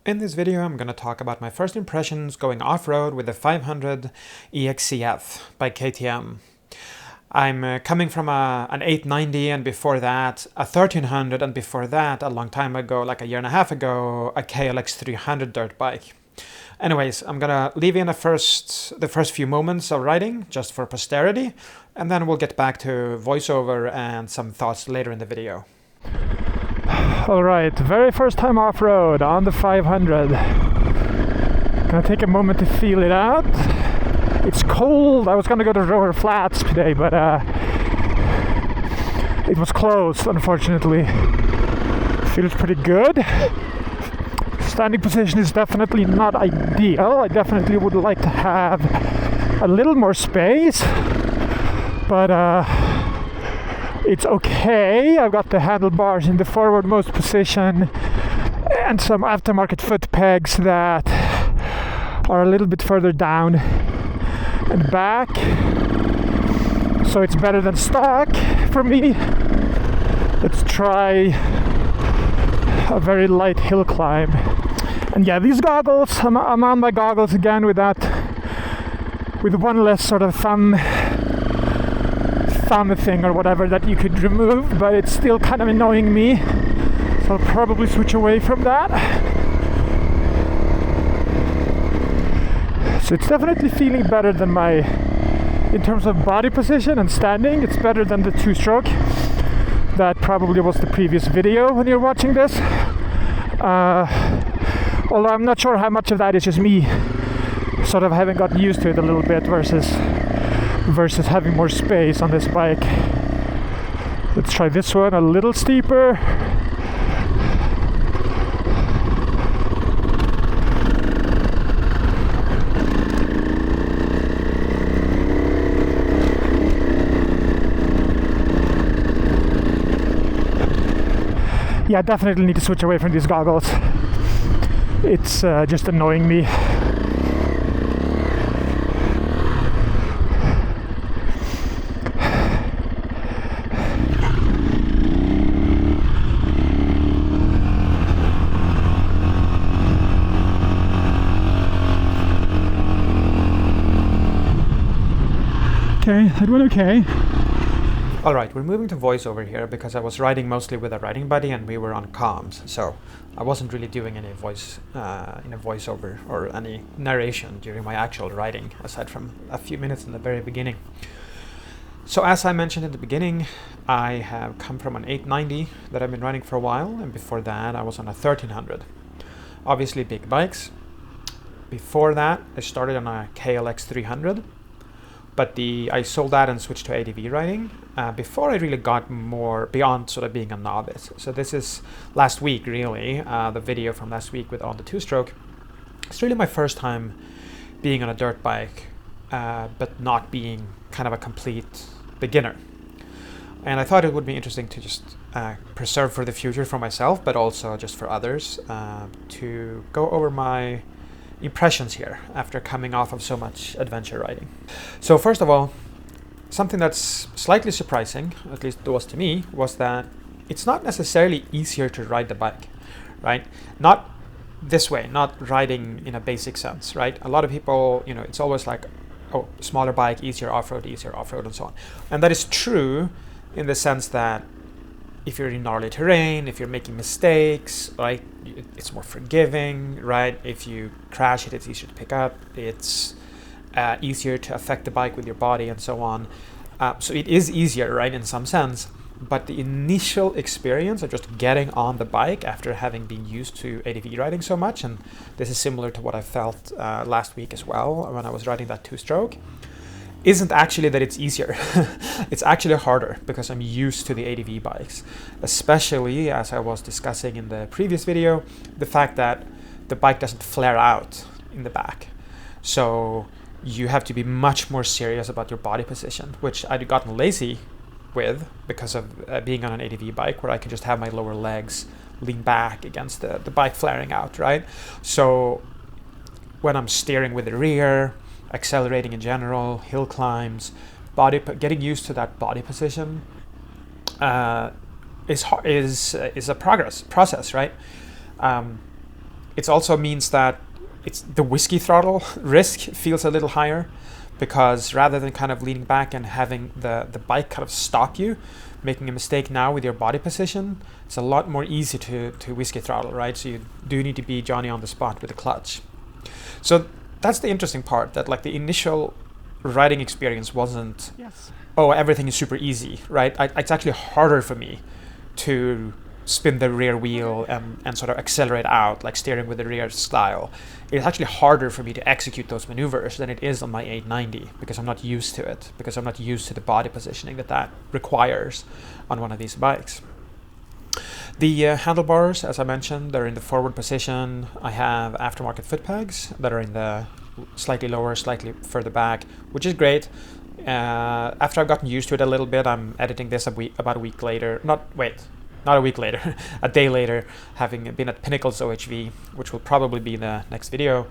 In this video, I'm going to talk about my first impressions going off-road with the 500 EXC-F by KTM. I'm coming from an 890 and before that a 1300 and before that a long time ago, like a year and a half ago, a KLX 300 dirt bike. Anyways, I'm going to leave in the first few moments of riding just for posterity, and then we'll get back to voiceover and some thoughts later in the video. Alright, very first time off-road on the 500. Gonna take a moment to feel it out. It's cold. I was gonna go to Rower Flats today, but it was closed, unfortunately. Feels pretty good. Standing position is definitely not ideal. I definitely would like to have a little more space, but it's okay. I've got the handlebars in the forwardmost position and some aftermarket foot pegs that are a little bit further down and back, so it's better than stock for me. Let's try a very light hill climb. And yeah, these goggles, I'm on my goggles again with one less sort of thumb thing or whatever that you could remove, but it's still kind of annoying me, so I'll probably switch away from that. So it's definitely feeling better than in terms of body position and standing, it's better than the two-stroke. That probably was the previous video when you're watching this. Although I'm not sure how much of that is just me sort of having gotten used to it a little bit versus having more space on this bike. Let's try this one a little steeper. Yeah, definitely need to switch away from these goggles. It's just annoying me. Okay, that went okay. Alright, we're moving to voiceover here because I was riding mostly with a riding buddy and we were on comms, so I wasn't really doing any voiceover or any narration during my actual riding, aside from a few minutes in the very beginning. So as I mentioned in the beginning, I have come from an 890 that I've been riding for a while, and before that I was on a 1300. Obviously big bikes. Before that I started on a KLX 300. But I sold that and switched to ADV riding before I really got more beyond sort of being a novice. So this is last week, really, the video from last week on the two-stroke. It's really my first time being on a dirt bike, but not being kind of a complete beginner. And I thought it would be interesting to just preserve for the future for myself, but also just for others, to go over my impressions here after coming off of so much adventure riding. So first of all, something that's slightly surprising, at least it was to me, was that it's not necessarily easier to ride the bike, right? Not this way, not riding in a basic sense, right? A lot of people, it's always like, oh, smaller bike, easier off-road, and so on. And that is true in the sense that if you're in gnarly terrain, if you're making mistakes, right, it's more forgiving, right? If you crash it, it's easier to pick up. It's easier to affect the bike with your body and so on. So it is easier, right, in some sense. But the initial experience of just getting on the bike after having been used to ADV riding so much, and this is similar to what I felt last week as well when I was riding that two-stroke, isn't actually that it's easier. It's actually harder because I'm used to the ADV bikes, especially as I was discussing in the previous video, the fact that the bike doesn't flare out in the back. So you have to be much more serious about your body position, which I'd gotten lazy with because of being on an ADV bike where I can just have my lower legs lean back against the bike flaring out, right? So when I'm steering with the rear, accelerating in general, hill climbs, getting used to that body position is a process, right? it also means that it's the whiskey throttle risk feels a little higher, because rather than kind of leaning back and having the bike kind of stop you, making a mistake now with your body position, it's a lot more easy to whiskey throttle, right? So you do need to be Johnny on the spot with the clutch. So that's the interesting part, that like the initial riding experience wasn't, oh, everything is super easy, right? It's actually harder for me to spin the rear wheel and sort of accelerate out, like steering with the rear style. It's actually harder for me to execute those maneuvers than it is on my 890, because I'm not used to it, because I'm not used to the body positioning that requires on one of these bikes. The handlebars, as I mentioned, they're in the forward position. I have aftermarket foot pegs that are in the slightly lower, slightly further back, which is great. After I've gotten used to it a little bit, I'm editing this about a week later. Not a week later, a day later, having been at Pinnacle's OHV, which will probably be the next video.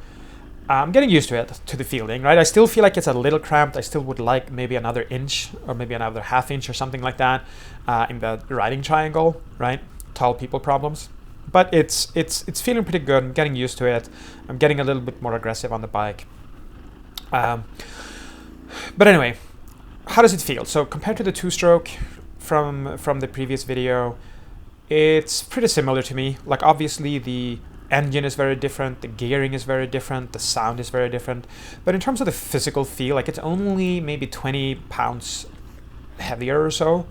I'm getting used to it, to the feeling, right? I still feel like it's a little cramped. I still would like maybe another inch or maybe another half inch or something like that in the riding triangle, right? Tall people problems. But it's feeling pretty good. I'm getting used to it. I'm getting a little bit more aggressive on the bike. But anyway, how does it feel? So compared to the two-stroke from the previous video, it's pretty similar to me. Like obviously the engine is very different, the gearing is very different, the sound is very different. But in terms of the physical feel, like it's only maybe 20 pounds heavier or so.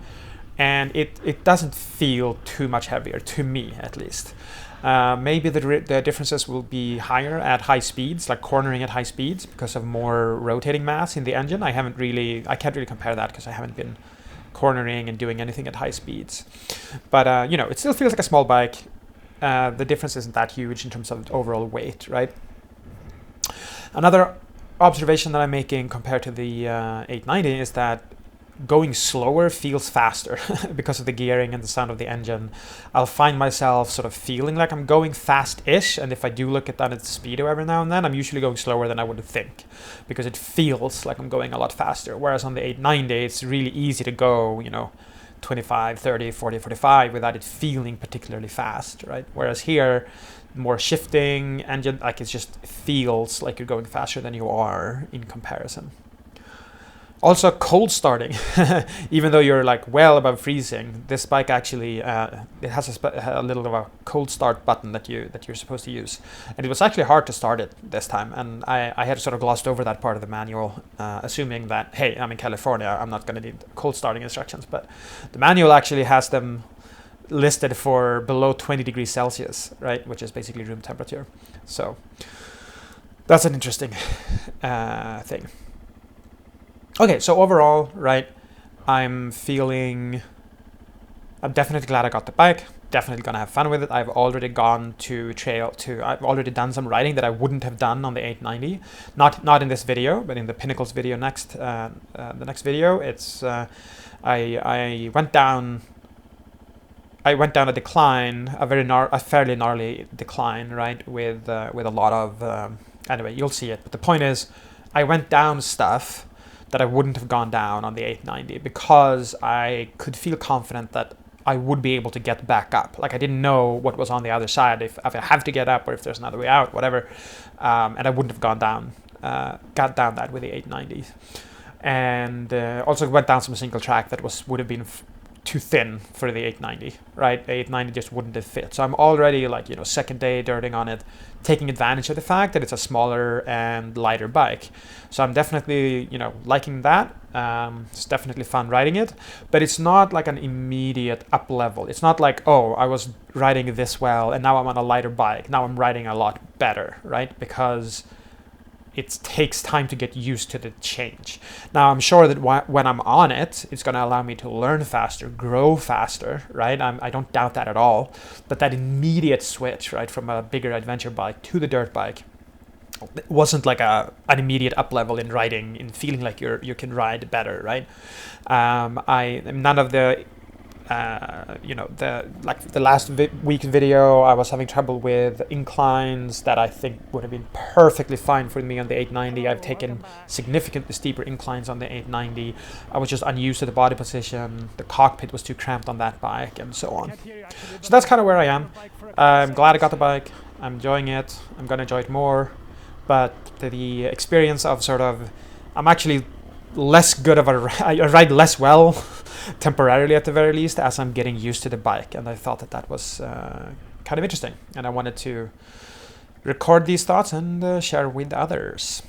And it doesn't feel too much heavier, to me at least. Maybe the differences will be higher at high speeds, like cornering at high speeds, because of more rotating mass in the engine. I can't really compare that because I haven't been cornering and doing anything at high speeds. But it still feels like a small bike. The difference isn't that huge in terms of overall weight, right? Another observation that I'm making compared to the 890 is that going slower feels faster because of the gearing and the sound of the engine. I'll find myself sort of feeling like I'm going fast-ish, and if I do look at that at the speedo every now and then, I'm usually going slower than I would think, because it feels like I'm going a lot faster. Whereas on the 890, it's really easy to go, 25, 30, 40, 45 without it feeling particularly fast, right? Whereas here, more shifting engine, like it just feels like you're going faster than you are in comparison. Also cold starting, even though you're like well above freezing, this bike actually it has a little of a cold start button that you're supposed to use, and it was actually hard to start it this time, and I had sort of glossed over that part of the manual, assuming that, hey, I'm in California, I'm not going to need cold starting instructions, but the manual actually has them listed for below 20 degrees Celsius, right, which is basically room temperature. So that's an interesting thing. Okay, so overall, right, I'm definitely glad I got the bike, definitely gonna have fun with it. I've already gone to I've already done some riding that I wouldn't have done on the 890, not in this video, but in the Pinnacles video next, the next video. It's, I went down a decline, a fairly gnarly decline, right, with a lot of, anyway, you'll see it, but the point is, I went down stuff that I wouldn't have gone down on the 890 because I could feel confident that I would be able to get back up. Like I didn't know what was on the other side, if I have to get up or if there's another way out, whatever. And I wouldn't have got down that with the 890s. And also went down some single track that would have been too thin for the 890, right? The 890 just wouldn't have fit. So I'm already like, second day dirting on it, taking advantage of the fact that it's a smaller and lighter bike. So I'm definitely, liking that. It's definitely fun riding it, but it's not like an immediate up level. It's not like, oh, I was riding this well and now I'm on a lighter bike. Now I'm riding a lot better, right? Because it takes time to get used to the change. Now, I'm sure that when I'm on it, it's going to allow me to learn faster, grow faster, right? I don't doubt that at all. But that immediate switch, right, from a bigger adventure bike to the dirt bike, it wasn't like an immediate up level in riding, in feeling like you can ride better, right? None of the the last week video, I was having trouble with inclines that I think would have been perfectly fine for me on the 890. I've taken significantly steeper inclines on the 890. I was just unused to the body position. The cockpit was too cramped on that bike, and so on. So that's kind of where I am. I'm glad I got the bike. I'm enjoying it. I'm gonna enjoy it more. But the experience of sort of, I'm actually less good of I ride less well temporarily at the very least as I'm getting used to the bike, and I thought that was kind of interesting, and I wanted to record these thoughts and share with others.